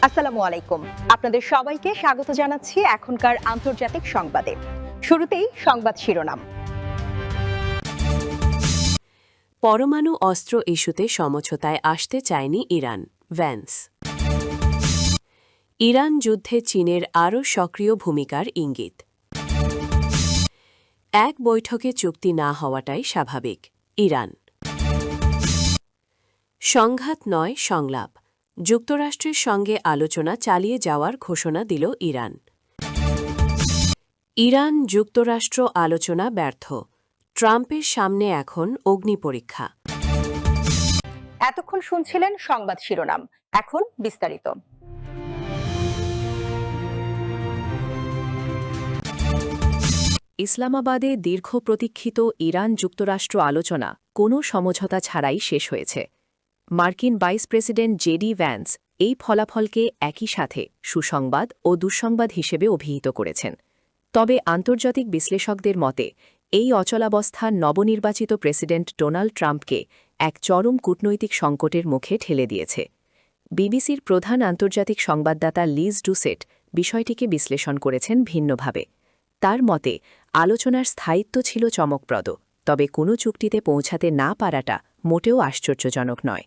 আসসালামু আলাইকুম। আপনাদের সবাইকে স্বাগত জানাচ্ছি এখনকার আন্তর্জাতিক সংবাদে। শুরুতেই সংবাদ শিরোনাম। পরমাণু অস্ত্র ইস্যুতে সমঝোতায় আসতে চায়নি ইরান, ভ্যান্স। ইরান যুদ্ধে চীনের আরও সক্রিয় ভূমিকার ইঙ্গিত। এক বৈঠকে চুক্তি না হওয়াটাই স্বাভাবিক, ইরান। সংঘাত নয়, সংলাপ। যুক্তরাষ্ট্রের সঙ্গে আলোচনা চালিয়ে যাওয়ার ঘোষণা দিল ইরান। ইরান যুক্তরাষ্ট্র আলোচনা ব্যর্থ, ট্রাম্পের সামনে এখন অগ্নিপরীক্ষা। এতক্ষণ শুনছিলেন সংবাদ শিরোনাম, এখন বিস্তারিত। ইসলামাবাদে দীর্ঘ প্রতীক্ষিত ইরান যুক্তরাষ্ট্র আলোচনা কোনো সমঝোতা ছাড়াই শেষ হয়েছে। মার্কিন ভাইস প্রেসিডেন্ট জেডি ভ্যান্স এই ফলাফলকে একই সাথে সুসংবাদ ও দুঃসংবাদ হিসেবে অভিহিত করেছেন। তবে আন্তর্জাতিক বিশ্লেষকদের মতে এই অচলাবস্থা নবনির্বাচিত প্রেসিডেন্ট ডোনাল্ড ট্রাম্পকে এক চরম কূটনৈতিক সংকটের মুখে ঠেলে দিয়েছে। বিবিসির প্রধান আন্তর্জাতিক সংবাদদাতা লিজ ডুসেট বিষয়টিকে বিশ্লেষণ করেছেন ভিন্নভাবে। তার মতে আলোচনার স্থায়িত্ব ছিল চমকপ্রদ, তবে কোনো চুক্তিতে পৌঁছাতে না পারাটা মোটেও আশ্চর্যজনক নয়।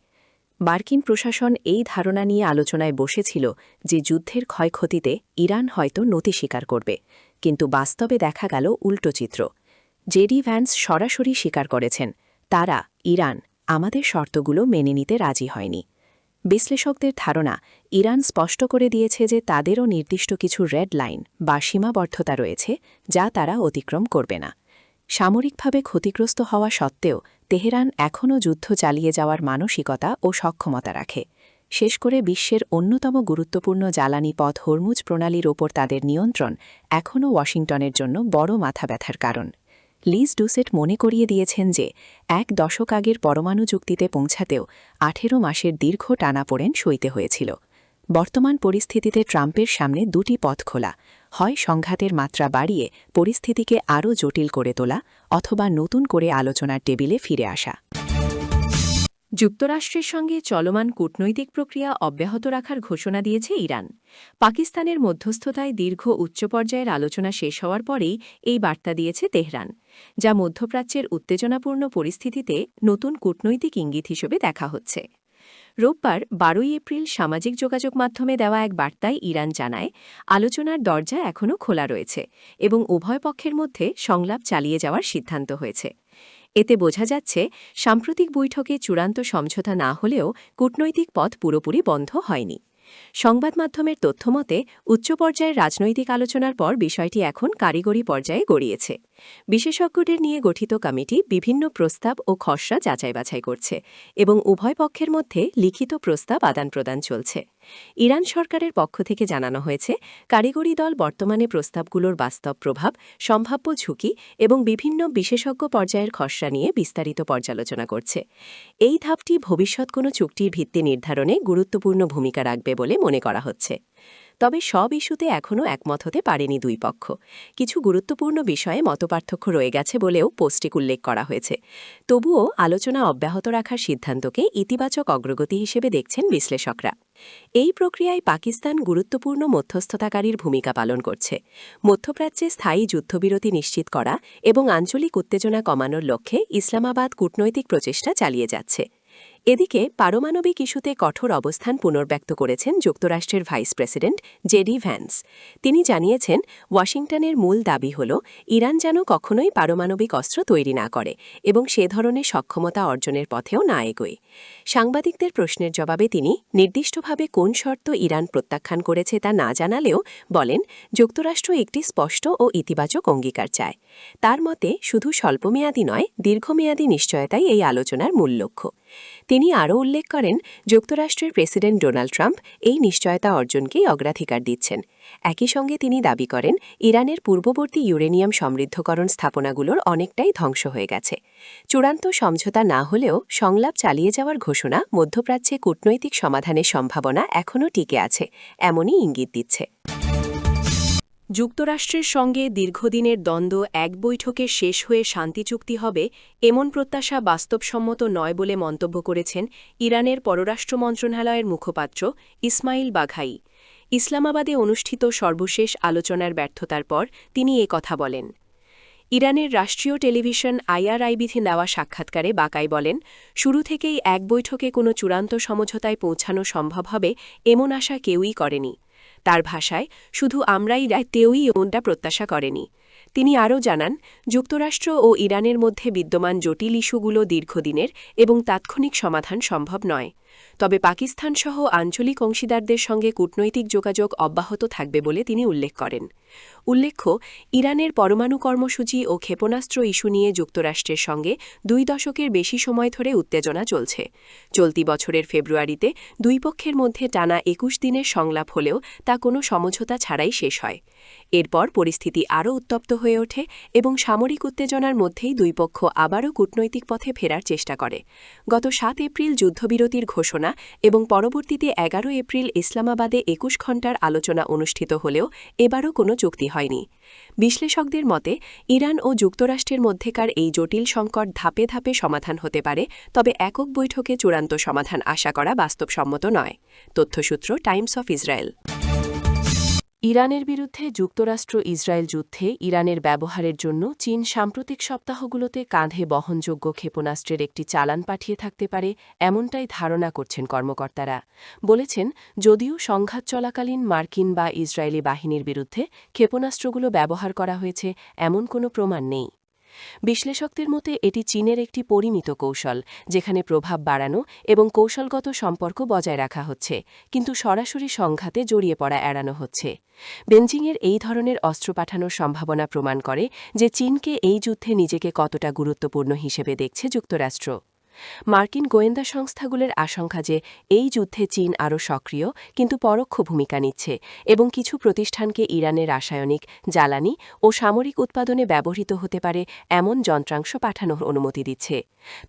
মার্কিন প্রশাসন এই ধারণা নিয়ে আলোচনায় বসেছিল যে যুদ্ধের ক্ষয়ক্ষতিতে ইরান হয়তো নতি স্বীকার করবে, কিন্তু বাস্তবে দেখা গেল উল্টো চিত্র। জেডি ভ্যান্স সরাসরি স্বীকার করেছেন, তারা, ইরান, আমাদের শর্তগুলো মেনে নিতে রাজি হয়নি। বিশ্লেষকদের ধারণা, ইরান স্পষ্ট করে দিয়েছে যে তাদেরও নির্দিষ্ট কিছু রেড লাইন বা সীমাবদ্ধতা রয়েছে যা তারা অতিক্রম করবে না। সামরিকভাবে ক্ষতিগ্রস্ত হওয়া সত্ত্বেও তেহরান এখনও যুদ্ধ চালিয়ে যাওয়ার মানসিকতা ও সক্ষমতা রাখে। শেষ করে বিশ্বের অন্যতম গুরুত্বপূর্ণ জ্বালানি পথ হরমুজ প্রণালীর ওপর তাদের নিয়ন্ত্রণ এখনও ওয়াশিংটনের জন্য বড় মাথা ব্যথার কারণ। লিজ ডুসেট মনে করিয়ে দিয়েছেন যে এক দশক আগের পরমাণু চুক্তিতে পৌঁছাতেও 18 মাসের দীর্ঘ টানাপোড়েন সইতে হয়েছিল। বর্তমান পরিস্থিতিতে ট্রাম্পের সামনে দুটি পথ খোলা, হয় সংঘাতের মাত্রা বাড়িয়ে পরিস্থিতিকে আরও জটিল করে তোলা, অথবা নতুন করে আলোচনার টেবিলে ফিরে আসা। যুক্তরাষ্ট্রের সঙ্গে চলমান কূটনৈতিক প্রক্রিয়া অব্যাহত রাখার ঘোষণা দিয়েছে ইরান। পাকিস্তানের মধ্যস্থতায় দীর্ঘ উচ্চ পর্যায়ের আলোচনা শেষ হওয়ার পরেই এই বার্তা দিয়েছে তেহরান, যা মধ্যপ্রাচ্যের উত্তেজনাপূর্ণ পরিস্থিতিতে নতুন কূটনৈতিক ইঙ্গিত হিসেবে দেখা হচ্ছে। রোববার 12 এপ্রিল সামাজিক যোগাযোগ মাধ্যমে দেওয়া এক বার্তায় ইরান জানায়, আলোচনার দরজা এখনও খোলা রয়েছে এবং উভয় পক্ষের মধ্যে সংলাপ চালিয়ে যাওয়ার সিদ্ধান্ত হয়েছে। এতে বোঝা যাচ্ছে, সাম্প্রতিক বৈঠকে চূড়ান্ত সমঝোতা না হলেও কূটনৈতিক পথ পুরোপুরি বন্ধ হয়নি। সংবাদ মাধ্যমের তথ্যমতে উচ্চ পর্যায়ের রাজনৈতিক আলোচনার পর বিষয়টি এখন কারিগরি পর্যায়ে গড়িয়েছে। বিশেষজ্ঞদের নিয়ে গঠিত কমিটি বিভিন্ন প্রস্তাব ও খসড়া যাচাই বাছাই করছে এবং উভয় পক্ষের মধ্যে লিখিত প্রস্তাব আদান প্রদান চলছে। ইরান সরকারের পক্ষ থেকে জানানো হয়েছে, কারিগরি দল বর্তমানে প্রস্তাবগুলোর বাস্তব প্রভাব, সম্ভাব্য ঝুঁকি এবং বিভিন্ন বিশেষজ্ঞ পর্যায়ের খসড়া নিয়ে বিস্তারিত পর্যালোচনা করছে। এই ধাপটি ভবিষ্যৎ কোনো চুক্তির ভিত্তি নির্ধারণে গুরুত্বপূর্ণ ভূমিকা রাখবে বলে মনে করা হচ্ছে। তবে সব ইস্যুতে এখনও একমত হতে পারেনি দুই পক্ষ। কিছু গুরুত্বপূর্ণ বিষয়ে মতপার্থক্য রয়ে গেছে বলেও পোস্টে উল্লেখ করা হয়েছে। তবুও আলোচনা অব্যাহত রাখার সিদ্ধান্তকে ইতিবাচক অগ্রগতি হিসেবে দেখছেন বিশ্লেষকরা। এই প্রক্রিয়ায় পাকিস্তান গুরুত্বপূর্ণ মধ্যস্থতাকারীর ভূমিকা পালন করছে। মধ্যপ্রাচ্যে স্থায়ী যুদ্ধবিরতি নিশ্চিত করা এবং আঞ্চলিক উত্তেজনা কমানোর লক্ষ্যে ইসলামাবাদ কূটনৈতিক প্রচেষ্টা চালিয়ে যাচ্ছে। এদিকে পারমাণবিক ইস্যুতে কঠোর অবস্থান পুনর্ব্যক্ত করেছেন যুক্তরাষ্ট্রের ভাইস প্রেসিডেন্ট জেডি ভ্যান্স। তিনি জানিয়েছেন, ওয়াশিংটনের মূল দাবি হল ইরান যেন কখনোই পারমাণবিক অস্ত্র তৈরি না করে এবং সে ধরনের সক্ষমতা অর্জনের পথেও না এগোয়। সাংবাদিকদের প্রশ্নের জবাবে তিনি নির্দিষ্টভাবে কোন শর্ত ইরান প্রত্যাখ্যান করেছে তা না জানালেও বলেন, যুক্তরাষ্ট্র একটি স্পষ্ট ও ইতিবাচক অঙ্গীকার চায়। তার মতে শুধু স্বল্পমেয়াদী নয়, দীর্ঘমেয়াদী নিশ্চয়তাই এই আলোচনার মূল লক্ষ্য। তিনি আরও উল্লেখ করেন, যুক্তরাষ্ট্রের প্রেসিডেন্ট ডোনাল্ড ট্রাম্প এই নিশ্চয়তা অর্জনকেই অগ্রাধিকার দিচ্ছেন। একই সঙ্গে তিনি দাবি করেন, ইরানের পূর্ববর্তী ইউরেনিয়াম সমৃদ্ধকরণ স্থাপনাগুলোর অনেকটাই ধ্বংস হয়ে গেছে। চূড়ান্ত সমঝোতা না হলেও সংলাপ চালিয়ে যাওয়ার ঘোষণা মধ্যপ্রাচ্যে কূটনৈতিক সমাধানের সম্ভাবনা এখনও টিকে আছে, এমনই ইঙ্গিত দিচ্ছে। যুক্তরাষ্ট্রের সঙ্গে দীর্ঘদিনের দ্বন্দ্ব এক বৈঠকে শেষ হয়ে শান্তি চুক্তি হবে এমন প্রত্যাশা বাস্তবসম্মত নয় বলে মন্তব্য করেছেন ইরানের পররাষ্ট্র মন্ত্রণালয়ের মুখপাত্র ইসমাইল বাঘাই। ইসলামাবাদে অনুষ্ঠিত সর্বশেষ আলোচনার ব্যর্থতার পর তিনি কথা বলেন। ইরানের রাষ্ট্রীয় টেলিভিশন IRIB-তে দেওয়া সাক্ষাৎকারে বাকাই বলেন, শুরু থেকেই এক বৈঠকে কোনো চূড়ান্ত সমঝোতায় পৌঁছানো সম্ভব হবে এমন আশা কেউই করেনি। তার ভাষায়, শুধু আমরাই তেউই এমনটা প্রত্যাশা করেনি। তিনি আরও জানান, যুক্তরাষ্ট্র ও ইরানের মধ্যে বিদ্যমান জটিল ইস্যুগুলো দীর্ঘদিনের এবং তাৎক্ষণিক সমাধান সম্ভব নয়। তবে পাকিস্তানসহ আঞ্চলিক অংশীদারদের সঙ্গে কূটনৈতিক যোগাযোগ অব্যাহত থাকবে বলে তিনি উল্লেখ করেন। উল্লেখ্য, ইরানের পরমাণু কর্মসূচি ও ক্ষেপণাস্ত্র ইস্যু নিয়ে যুক্তরাষ্ট্রের সঙ্গে 2 দশকের বেশি সময় ধরে উত্তেজনা চলছে। চলতি বছরের ফেব্রুয়ারিতে দুই পক্ষের মধ্যে টানা 21 দিনের সংলাপ হলেও তা কোনো সমঝোতা ছাড়াই শেষ হয়। এরপর পরিস্থিতি আরও উত্তপ্ত হয়ে ওঠে এবং সামরিক উত্তেজনার মধ্যেই দুই পক্ষ আবারও কূটনৈতিক পথে ফেরার চেষ্টা করে। গত 7 এপ্রিল যুদ্ধবিরতির ঘোষণা এবং পরবর্তীতে 11 এপ্রিল ইসলামাবাদে 21 ঘণ্টার আলোচনা অনুষ্ঠিত হলেও এবারও কোনো চুক্তি হয়নি। বিশ্লেষকদের মতে, ইরান ও যুক্তরাষ্ট্রের মধ্যেকার এই জটিল সংকট ধাপে ধাপে সমাধান হতে পারে, তবে একক বৈঠকে চূড়ান্ত সমাধান আশা করা বাস্তবসম্মত নয়। তথ্যসূত্র টাইমস অফ ইসরায়েল। ইরানের বিরুদ্ধে যুক্তরাষ্ট্র ইসরায়েল যুদ্ধে ইরানের ব্যবহারের জন্য চীন সাম্প্রতিক সপ্তাহগুলোতে কাঁধে বহনযোগ্য ক্ষেপণাস্ত্রের একটি চালান পাঠিয়ে থাকতে পারে, এমনটাই ধারণা করছেন কর্মকর্তারা। বলেছেন, যদিও সংঘাত চলাকালীন মার্কিন বা ইসরায়েলি বাহিনীর বিরুদ্ধে ক্ষেপণাস্ত্রগুলো ব্যবহার করা হয়েছে এমন কোনো প্রমাণ নেই। বিশ্লেষকদের মতে এটি চীনের একটি পরিমিত কৌশল, যেখানে প্রভাব বাড়ানো এবং কৌশলগত সম্পর্ক বজায় রাখা হচ্ছে, কিন্তু সরাসরি সংঘাতে জড়িয়ে পড়া এড়ানো হচ্ছে। বেজিংয়ের এই ধরনের অস্ত্র পাঠানোর সম্ভাবনা প্রমাণ করে যে চীনকে এই যুদ্ধে নিজেকে কতটা গুরুত্বপূর্ণ হিসেবে দেখছে যুক্তরাষ্ট্র। মার্কিন গোয়েন্দা সংস্থাগুলোর আশঙ্কা যে এই যুদ্ধে চীন আরও সক্রিয় কিন্তু পরোক্ষ ভূমিকা নিচ্ছে এবং কিছু প্রতিষ্ঠানকে ইরানের রাসায়নিক, জ্বালানি ও সামরিক উৎপাদনে ব্যবহৃত হতে পারে এমন যন্ত্রাংশ পাঠানোর অনুমতি দিচ্ছে।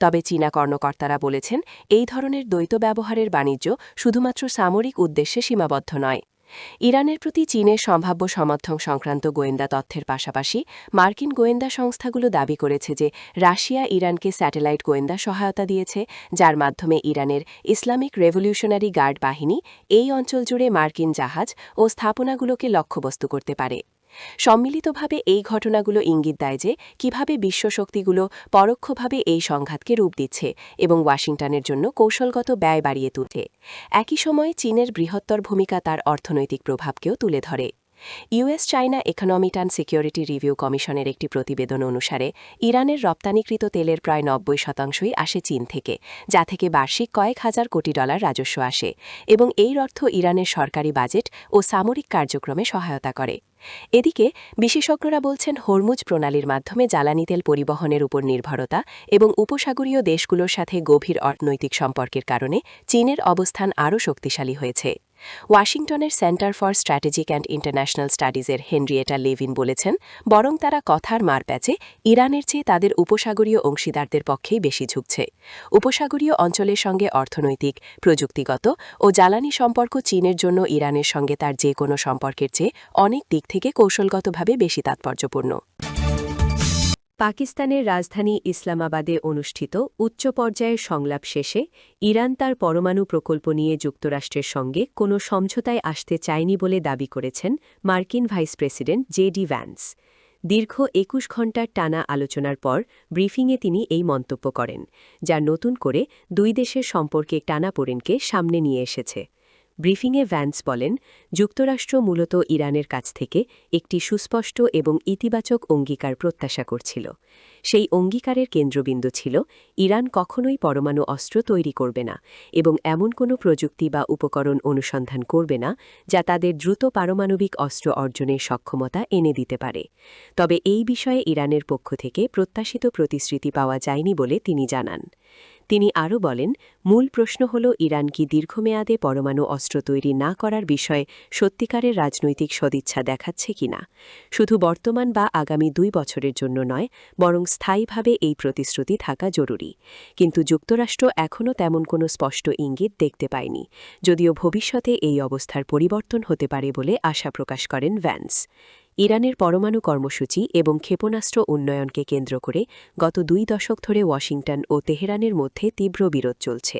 তবে চীনা কর্মকর্তারা বলেছেন, এই ধরনের দ্বৈত ব্যবহারের বাণিজ্য শুধুমাত্র সামরিক উদ্দেশ্যে সীমাবদ্ধ নয়। ইরানের প্রতি চীনের সম্ভাব্য সমর্থন সংক্রান্ত গোয়েন্দা তথ্যের পাশাপাশি মার্কিন গোয়েন্দা সংস্থাগুলো দাবি করেছে যে রাশিয়া ইরানকে স্যাটেলাইট গোয়েন্দা সহায়তা দিয়েছে, যার মাধ্যমে ইরানের ইসলামিক রেভলিউশনারি গার্ড বাহিনী এই অঞ্চল জুড়ে মার্কিন জাহাজ ও স্থাপনাগুলোকে লক্ষ্যবস্তু করতে পারে। সম্মিলিতভাবে এই ঘটনাগুলো ইঙ্গিত দেয় যে কিভাবে বিশ্বশক্তিগুলো পরোক্ষভাবে এই সংঘাতকে রূপ দিচ্ছে এবং ওয়াশিংটনের জন্য কৌশলগত ব্যয় বাড়িয়ে তুলছে। একই সময়ে চীনের বৃহত্তর ভূমিকা তার অর্থনৈতিক প্রভাবকেও তুলে ধরে। US China economic and security review কমিশনের একটি প্রতিবেদন অনুসারে ইরানের রপ্তানিকৃত তেলের প্রায় 90% আসে চীন থেকে, যা থেকে বার্ষিক কয়েক হাজার কোটি ডলার রাজস্ব আসে এবং এই অর্থ ইরানের সরকারি বাজেট ও সামরিক কার্যক্রমে সহায়তা করে। এদিকে বিশেষজ্ঞরা বলছেন, হরমুজ প্রণালীর মাধ্যমে জ্বালানি তেল পরিবহনের উপর নির্ভরতা এবং উপসাগরীয় দেশগুলোর সাথে গভীর অর্থনৈতিক সম্পর্কের কারণে চীনের অবস্থান আরও শক্তিশালী হয়েছে। ওয়াশিংটনের center for strategic and international স্টাডিজের হেনরিয়েটা লেভিন বলেছেন, বরং তারা কথার মারপ্যাচে ইরানের চেয়ে তাদের উপসাগরীয় অংশীদারদের পক্ষেই বেশি ঝুঁকছে। উপসাগরীয় অঞ্চলের সঙ্গে অর্থনৈতিক, প্রযুক্তিগত ও জ্বালানি সম্পর্ক চীনের জন্য ইরানের সঙ্গে তার যে কোনো সম্পর্কের চেয়ে অনেক দিক থেকে কৌশলগতভাবে বেশি তাৎপর্যপূর্ণ। পাকিস্তানের রাজধানী ইসলামাবাদে অনুষ্ঠিত উচ্চ পর্যায়ের সংলাপ শেষে ইরান তার পরমাণু প্রকল্প নিয়ে যুক্তরাষ্ট্রের সঙ্গে কোনো সমঝোতায় আসতে চায়নি বলে দাবি করেছেন মার্কিন ভাইস প্রেসিডেন্ট জে.ডি. ভ্যান্স। দীর্ঘ 21 ঘণ্টার টানা আলোচনার পর ব্রিফিংয়ে তিনি এই মন্তব্য করেন, যা নতুন করে দুই দেশের সম্পর্কে টানাপোড়েনকে সামনে নিয়ে এসেছে। ব্রিফিংয়ে ভ্যান্স বলেন, যুক্তরাষ্ট্র মূলত ইরানের কাছ থেকে একটি সুস্পষ্ট এবং ইতিবাচক অঙ্গীকার প্রত্যাশা করছিল। সেই অঙ্গীকারের কেন্দ্রবিন্দু ছিল ইরান কখনোই পরমাণু অস্ত্র তৈরি করবে না এবং এমন কোনো প্রযুক্তি বা উপকরণ অনুসন্ধান করবে না যা তাদের দ্রুত পারমাণবিক অস্ত্র অর্জনের সক্ষমতা এনে দিতে পারে। তবে এই বিষয়ে ইরানের পক্ষ থেকে প্রত্যাশিত প্রতিশ্রুতি পাওয়া যায়নি বলে তিনি জানান। তিনি আরও বলেন, মূল প্রশ্ন হল ইরান কি দীর্ঘমেয়াদে পরমাণু অস্ত্র তৈরি না করার বিষয়ে সত্যিকারের রাজনৈতিক সদিচ্ছা দেখাচ্ছে কিনা। শুধু বর্তমান বা আগামী 2 বছরের জন্য নয়, বরং স্থায়ীভাবে এই প্রতিশ্রুতি থাকা জরুরি। কিন্তু যুক্তরাষ্ট্র এখনও তেমন কোনো স্পষ্ট ইঙ্গিত দেখতে পায়নি, যদিও ভবিষ্যতে এই অবস্থার পরিবর্তন হতে পারে বলে আশা প্রকাশ করেন ভ্যান্স। ইরানের পরমাণু কর্মসূচি এবং ক্ষেপণাস্ত্র উন্নয়নকে কেন্দ্র করে গত 2 দশক ধরে ওয়াশিংটন ও তেহরানের মধ্যে তীব্র বিরোধ চলছে।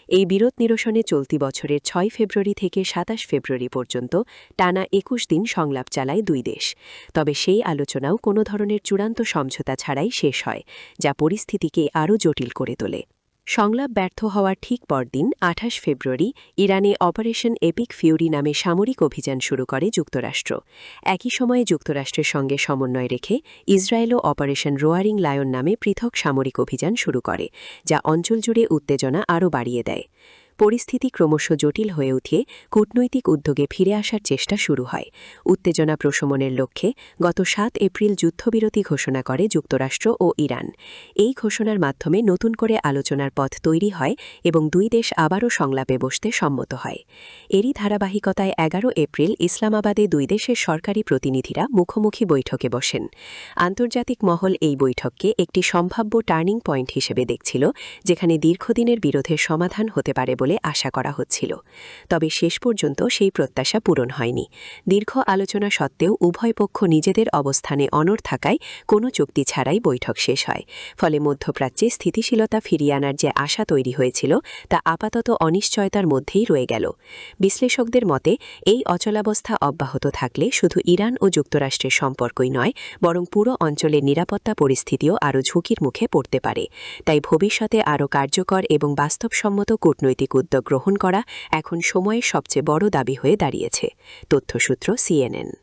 এই বিরোধ নিরসনে চলতি বছরের 6 ফেব্রুয়ারি থেকে 27 ফেব্রুয়ারি পর্যন্ত টানা 21 দিন সংলাপ চালায় দুই দেশ। তবে সেই আলোচনাও কোনো ধরনের চূড়ান্ত সমঝোতা ছাড়াই শেষ হয়, যা পরিস্থিতিকে আরও জটিল করে তোলে। সংলাপ ব্যর্থ হওয়ার ঠিক পরদিন 28 ফেব্রুয়ারি ইরানে অপারেশন এপিক ফিউরি নামে সামরিক অভিযান শুরু করে যুক্তরাষ্ট্র। একই সময়ে যুক্তরাষ্ট্রের সঙ্গে সমন্বয় রেখে ইসরায়েলও অপারেশন রোয়ারিং লায়ন নামে পৃথক সামরিক অভিযান শুরু করে, যা অঞ্চল জুড়ে উত্তেজনা আরও বাড়িয়ে দেয়। পরিস্থিতি ক্রমশ জটিল হয়ে উঠে কূটনৈতিক উদ্যোগে ফিরে আসার চেষ্টা শুরু হয়। উত্তেজনা প্রশমনের লক্ষ্যে গত 7 এপ্রিল যুদ্ধবিরতি ঘোষণা করে যুক্তরাষ্ট্র ও ইরান। এই ঘোষণার মাধ্যমে নতুন করে আলোচনার পথ তৈরি হয় এবং দুই দেশ আবারও সংলাপে বসতে সম্মত হয়। এরই ধারাবাহিকতায় 11 এপ্রিল ইসলামাবাদে দুই দেশের সরকারি প্রতিনিধিরা মুখোমুখি বৈঠকে বসেন। আন্তর্জাতিক মহল এই বৈঠককে একটি সম্ভাব্য টার্নিং পয়েন্ট হিসেবে দেখছিল, যেখানে দীর্ঘদিনের বিরোধের সমাধান হতে পারে বলে আশা করা হচ্ছিল। তবে শেষ পর্যন্ত সেই প্রত্যাশা পূরণ হয়নি। দীর্ঘ আলোচনা সত্ত্বেও উভয় পক্ষ নিজেদের অবস্থানে অনড় থাকায় কোনো চুক্তি ছাড়াই বৈঠক শেষ হয়। ফলে মধ্যপ্রাচ্যে স্থিতিশীলতা ফিরিয়ে আনার যে আশা তৈরি হয়েছিল তা আপাতত অনিশ্চয়তার মধ্যেই রয়ে গেল। বিশ্লেষকদের মতে এই অচলাবস্থা অব্যাহত থাকলে শুধু ইরান ও যুক্তরাষ্ট্রের সম্পর্কই নয়, বরং পুরো অঞ্চলের নিরাপত্তা পরিস্থিতিও আরও ঝুঁকির মুখে পড়তে পারে। তাই ভবিষ্যতে আরও কার্যকর এবং বাস্তবসম্মত কূটনৈতিক উদ্যোগ গ্রহণ করা এখন সময়ের সবচেয়ে বড় দাবি হয়ে দাঁড়িয়েছে। তথ্যসূত্র CNN।